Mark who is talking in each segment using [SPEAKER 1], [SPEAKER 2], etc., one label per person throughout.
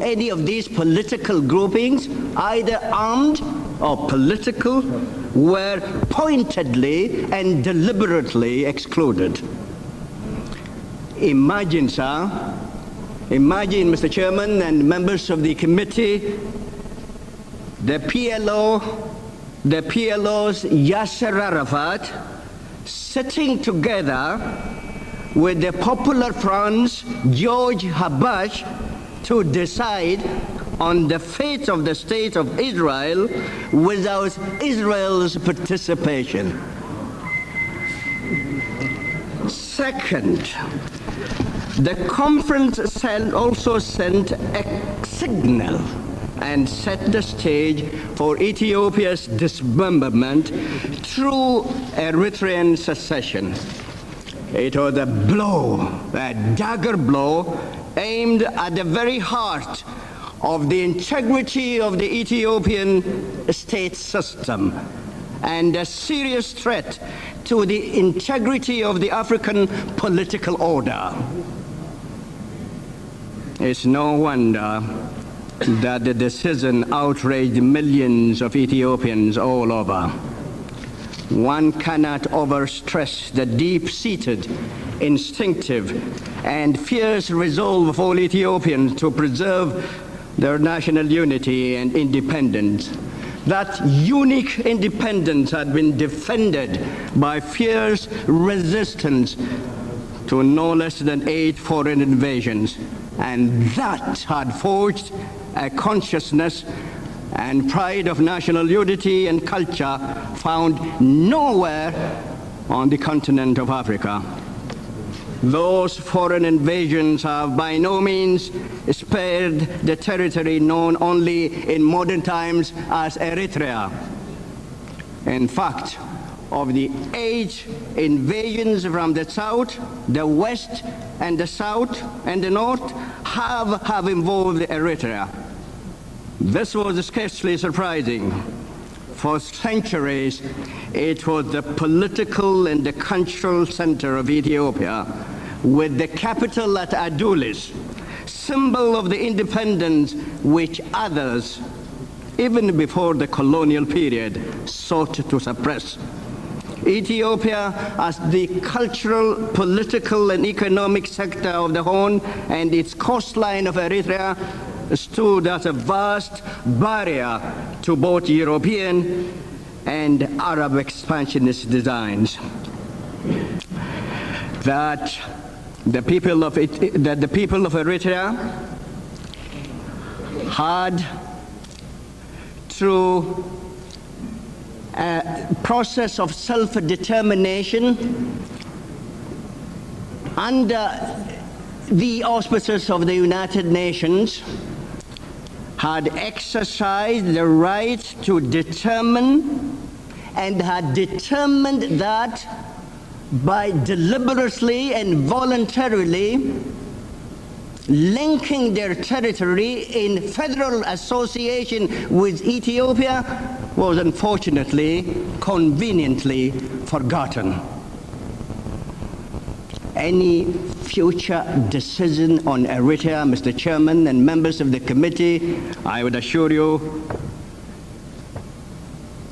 [SPEAKER 1] any of these political groupings, either armed or political, were pointedly and deliberately excluded. Imagine, sir, imagine, Mr. Chairman and members of the committee, the PLO's Yasser Arafat sitting together with the Popular Front's George Habash to decide on the fate of the state of Israel without Israel's participation. Second, the conference also sent a signal and set the stage for Ethiopia's dismemberment through Eritrean secession. It was a blow, a dagger blow, aimed at the very heart of the integrity of the Ethiopian state system and a serious threat to the integrity of the African political order. It's no wonder that the decision outraged millions of Ethiopians all over. One cannot overstress the deep-seated, instinctive, and fierce resolve of all Ethiopians to preserve their national unity and independence. That unique independence had been defended by fierce resistance to no less than 8 foreign invasions, and that had forged a consciousness and pride of national unity and culture found nowhere on the continent of Africa. Those foreign invasions have by no means spared the territory known only in modern times as Eritrea. In fact, of the 8 invasions from the south, the west, and the south, and the north have involved Eritrea. This was scarcely surprising. For centuries, it was the political and the cultural center of Ethiopia, with the capital at Adulis, symbol of the independence which others, even before the colonial period, sought to suppress. Ethiopia, as the cultural, political, and economic sector of the Horn and its coastline of Eritrea, stood as a vast barrier to both European and Arab expansionist designs. That the people of Eritrea had, through a process of self-determination under the auspices of the United Nations, had exercised the right to determine and had determined that by deliberately and voluntarily linking their territory in federal association with Ethiopia was unfortunately conveniently forgotten. Any future decision on Eritrea, Mr. Chairman and members of the committee, I would assure you,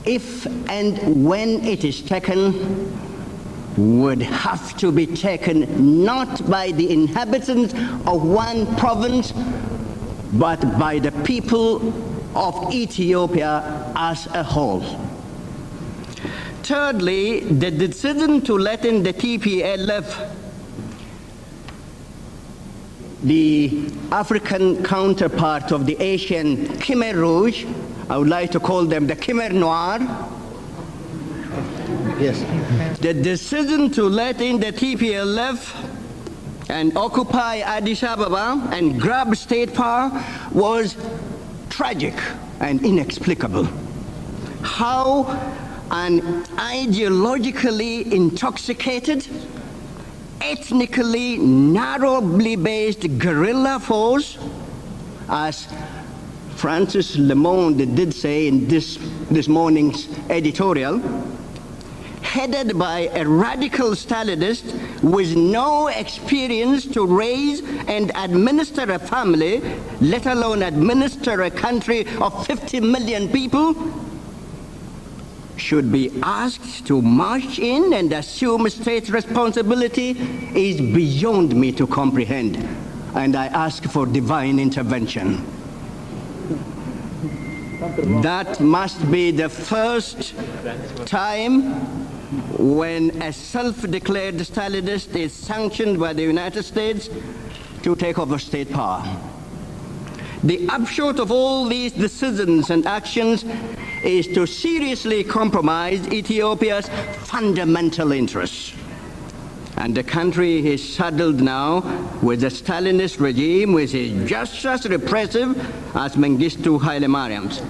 [SPEAKER 1] if and when it is taken, would have to be taken not by the inhabitants of one province, but by the people of Ethiopia as a whole. Thirdly, the decision to let in the TPLF, the African counterpart of the Asian Khmer Rouge, I would like to call them the Khmer Noir. Yes. The decision to let in the TPLF and occupy Addis Ababa and grab state power was tragic and inexplicable. How an ideologically intoxicated, ethnically narrowly based guerrilla force, as Francis Le Monde did say in this morning's editorial, headed by a radical Stalinist with no experience to raise and administer a family, let alone administer a country of 50 million people, should be asked to march in and assume state responsibility is beyond me to comprehend, and I ask for divine intervention. That must be the first time when a self-declared Stalinist is sanctioned by the United States to take over state power. The upshot of all these decisions and actions is to seriously compromise Ethiopia's fundamental interests. And the country is saddled now with a Stalinist regime which is just as repressive as Mengistu Haile Mariam's.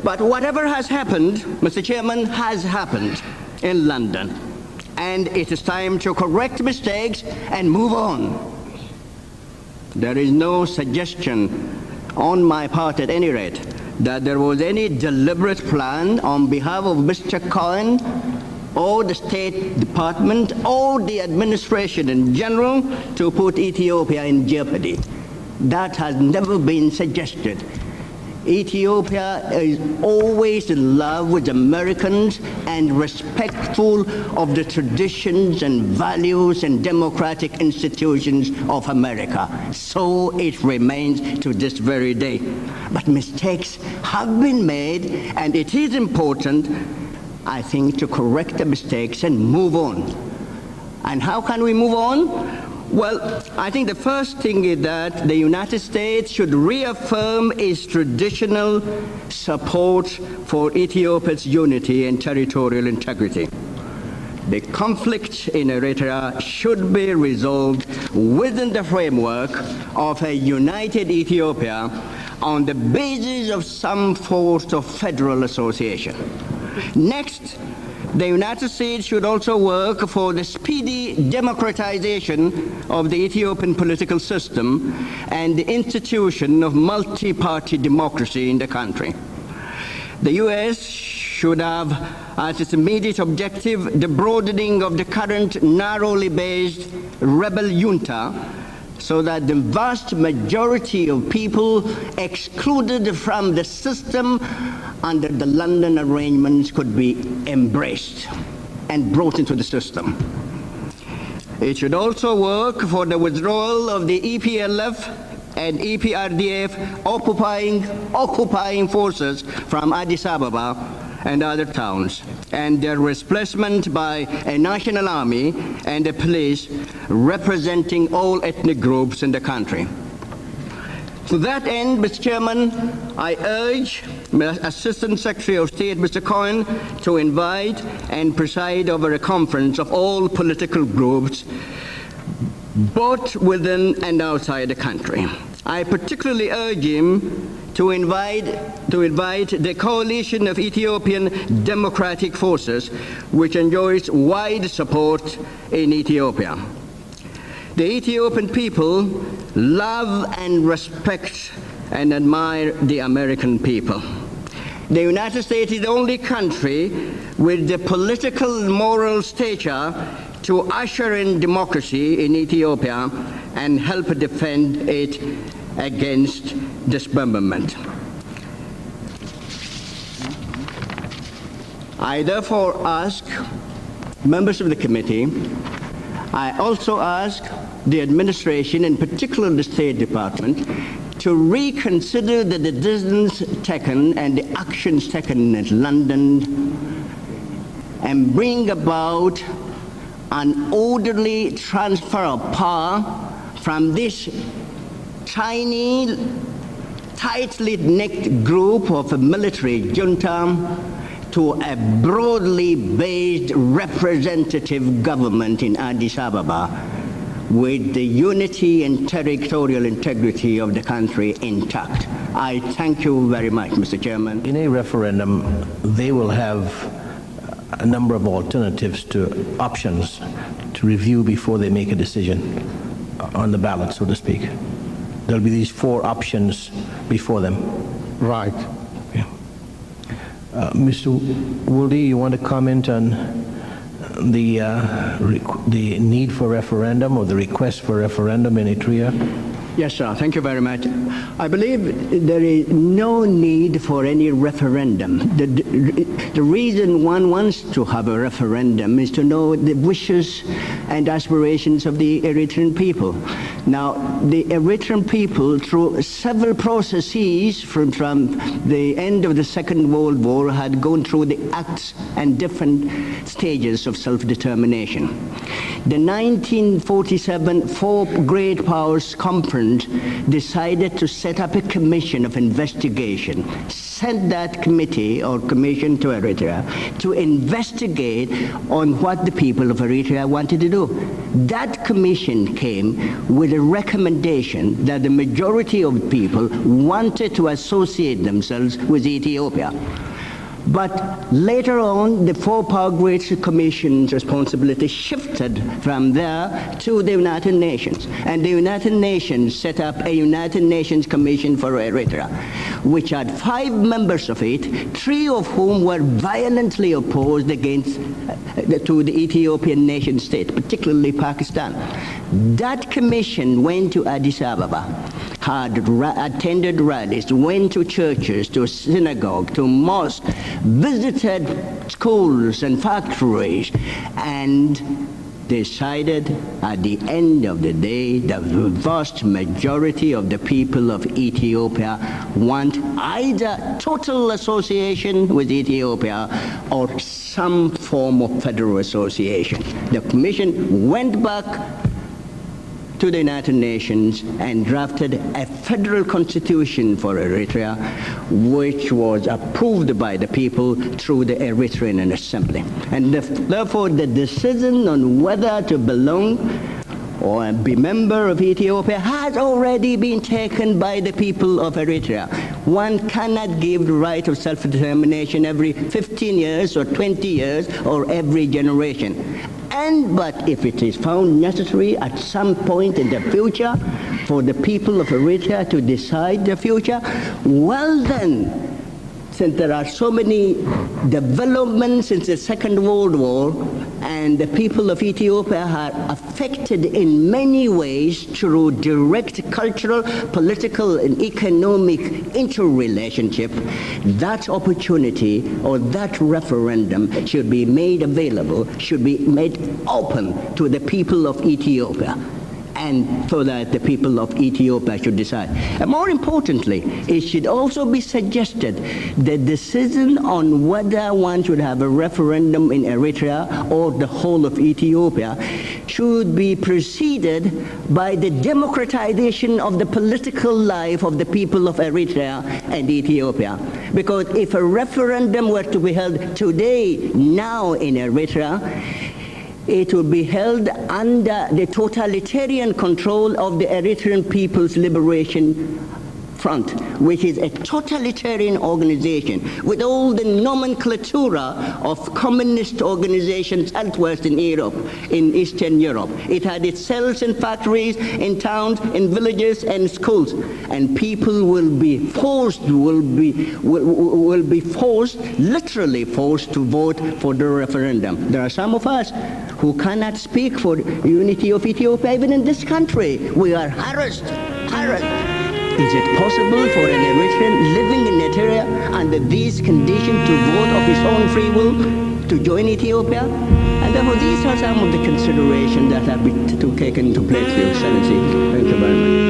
[SPEAKER 1] But whatever has happened, Mr. Chairman, has happened in London. And it is time to correct mistakes and move on. There is no suggestion on my part at any rate that there was any deliberate plan on behalf of Mr. Cohen or the State Department or the administration in general to put Ethiopia in jeopardy. That has never been suggested. Ethiopia is always in love with Americans and respectful of the traditions and values and democratic institutions of America. So it remains to this very day. But mistakes have been made, and it is important, I think, to correct the mistakes and move on. And how can we move on? Well, I think the first thing is that the United States should reaffirm its traditional support for Ethiopia's unity and territorial integrity. The conflict in Eritrea should be resolved within the framework of a united Ethiopia on the basis of some sort of federal association. Next, the United States should also work for the speedy democratization of the Ethiopian political system and the institution of multi-party democracy in the country. The U.S. should have as its immediate objective the broadening of the current narrowly based rebel junta so that the vast majority of people excluded from the system under the London arrangements could be embraced and brought into the system. It should also work for the withdrawal of the EPLF and EPRDF occupying forces from Addis Ababa and other towns, and their replacement by a national army and a police representing all ethnic groups in the country. To that end, Mr. Chairman, I urge Assistant Secretary of State, Mr. Cohen, to invite and preside over a conference of all political groups, both within and outside the country. I particularly urge him to invite the coalition of Ethiopian democratic forces, which enjoys wide support in Ethiopia. The Ethiopian people love and respect and admire the American people. The United States is the only country with the political moral stature to usher in democracy in Ethiopia and help defend it against dismemberment. I therefore ask members of the committee, I also ask the administration, in particular the State Department, to reconsider the decisions taken and the actions taken in London and bring about an orderly transfer of power from this tiny, tightly knit group of a military junta to a broadly based representative government in Addis Ababa with the unity and territorial integrity of the country intact. I thank you very much, Mr. Chairman.
[SPEAKER 2] In a referendum, they will have a number of alternatives to options to review before they make a decision on the ballot, so to speak. There'll be these 4 options before them.
[SPEAKER 3] Right.
[SPEAKER 2] Yeah. Mr. Wolde, you want to comment on the need for referendum or the request for referendum in Eritrea?
[SPEAKER 1] Yes, sir. Thank you very much. I believe there is no need for any referendum. The reason one wants to have a referendum is to know the wishes and aspirations of the Eritrean people. Now, the Eritrean people, through several processes from the end of the Second World War, had gone through the acts and different stages of self-determination. The 1947 Four Great Powers Conference decided to set up a commission of investigation, sent that committee or commission to Eritrea to investigate on what the people of Eritrea wanted to do. That commission came with a recommendation that the majority of people wanted to associate themselves with Ethiopia. But later on, the Four Power Great Commission's responsibility shifted from there to the United Nations. And the United Nations set up a United Nations Commission for Eritrea, which had 5 members of it, 3 of whom were violently opposed to the Ethiopian nation state, particularly Pakistan. That commission went to Addis Ababa, had attended rallies, went to churches, to synagogue, to mosques, visited schools and factories, and decided at the end of the day the vast majority of the people of Ethiopia want either total association with Ethiopia or some form of federal association. The commission went back to the United Nations and drafted a federal constitution for Eritrea, which was approved by the people through the Eritrean Assembly. And therefore, the decision on whether to belong or be member of Ethiopia has already been taken by the people of Eritrea. One cannot give the right of self-determination every 15 years or 20 years or every generation. But if it is found necessary at some point in the future for the people of Eritrea to decide the future, well then, since there are so many developments since the Second World War, and the people of Ethiopia are affected in many ways through direct cultural, political, and economic interrelationship, that opportunity or that referendum should be made available, should be made open to the people of Ethiopia, and so that the people of Ethiopia should decide. And more importantly, it should also be suggested the decision on whether one should have a referendum in Eritrea or the whole of Ethiopia should be preceded by the democratization of the political life of the people of Eritrea and Ethiopia. Because if a referendum were to be held today, now in Eritrea, it will be held under the totalitarian control of the Eritrean People's Liberation Front, which is a totalitarian organization with all the nomenclatura of communist organizations elsewhere in Europe, in Eastern Europe. It had its cells in factories, in towns, in villages, and schools. And people will be forced, literally forced to vote for the referendum. There are some of us who cannot speak for unity of Ethiopia, even in this country. We are harassed. Is it possible for an Eritrean living in Eritrea under these conditions to vote of his own free will to join Ethiopia? And therefore, these are some of the considerations that have been taken into place, Your Excellency. Thank you very much.